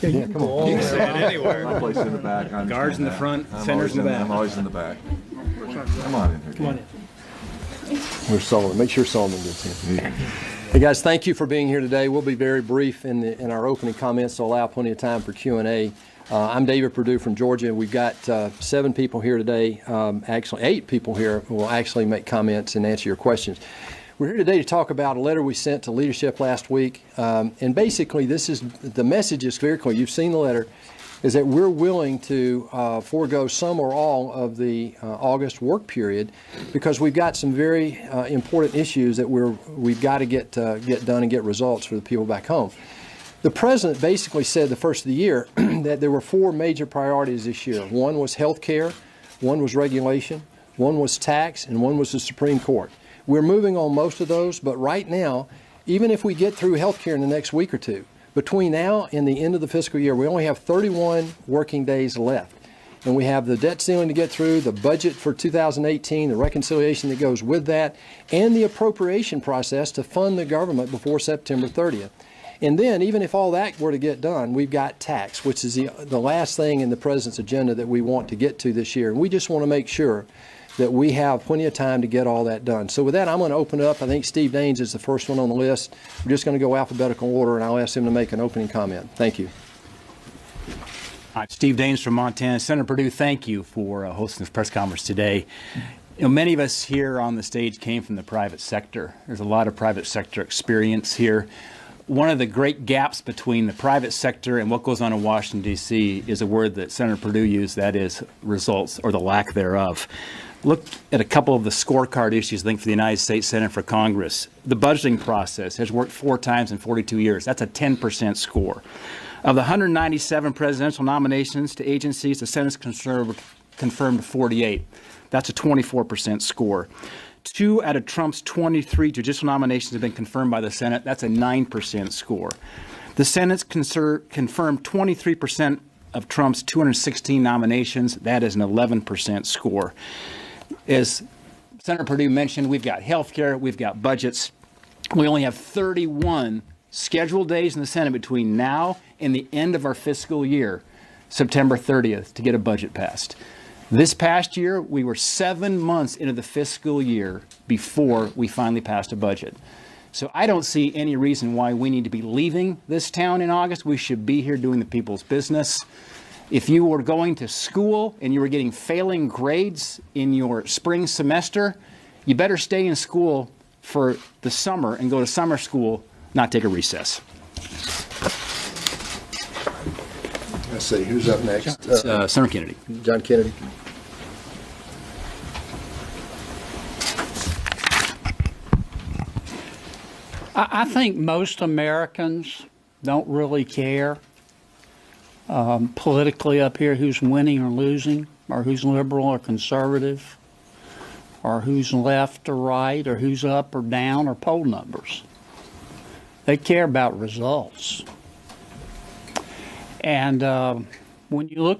Yeah, you can come go on. all You the can way say it around. anywhere. My place in the back. I understand Guards in the that. front, I'm centers in the back. I'm always in the back. Come on in here. Come on in. Where's Solomon? Make sure Solomon gets in. Hey guys, thank you for being here today. We'll be very brief in our opening comments to allow plenty of time for Q&A. I'm David Perdue from Georgia. We've got 7 people here today, actually 8 people here who will actually make comments and answer your questions. We're here today to talk about a letter we sent to leadership last week. And basically, the message is very clear. You've seen the letter, is that we're willing to forego some or all of the August work period because we've got some very important issues that we've got to get done and get results for the people back home. The president basically said the first of the year that there were 4 major priorities this year. One was health care, one was regulation, one was tax, and one was the Supreme Court. We're moving on most of those, but right now, even if we get through health care in the next week or two, between now and the end of the fiscal year, we only have 31 working days left. And we have the debt ceiling to get through, the budget for 2018, the reconciliation that goes with that, and the appropriation process to fund the government before September 30th. And then, even if all that were to get done, we've got tax, which is the last thing in the president's agenda that we want to get to this year. And we just want to make sure that we have plenty of time to get all that done. So with that, I'm going to open it up. I think Steve Daines is the first one on the list. We're just going to go alphabetical order, and I'll ask him to make an opening comment. Thank you. Hi, Steve Daines from Montana. Senator Perdue, thank you for hosting this press conference today. You know, many of us here on the stage came from the private sector. There's a lot of private sector experience here. One of the great gaps between the private sector and what goes on in Washington, D.C. is a word that Senator Perdue used, that is results, or the lack thereof. Look at a couple of the scorecard issues, I think, for the United States Senate for Congress. The budgeting process has worked 4 times in 42 years. That's a 10% score. Of the 197 presidential nominations to agencies, the Senate's confirmed 48. That's a 24% score. 2 out of Trump's 23 judicial nominations have been confirmed by the Senate. That's a 9% score. The Senate's confirmed 23% of Trump's 216 nominations. That is an 11% score. As Senator Perdue mentioned, we've got health care, we've got budgets. We only have 31 scheduled days in the Senate between now and the end of our fiscal year, September 30th, to get a budget passed. This past year, we were 7 months into the fiscal year before we finally passed a budget. So I don't see any reason why we need to be leaving this town in August. We should be here doing the people's business. If you were going to school and you were getting failing grades in your spring semester, you better stay in school for the summer and go to summer school, not take a recess. Let's see, who's up next? Senator Kennedy. John Kennedy. I think most Americans don't really care politically up here who's winning or losing, or who's liberal or conservative, or who's left or right, or who's up or down, or poll numbers. They care about results. And when you look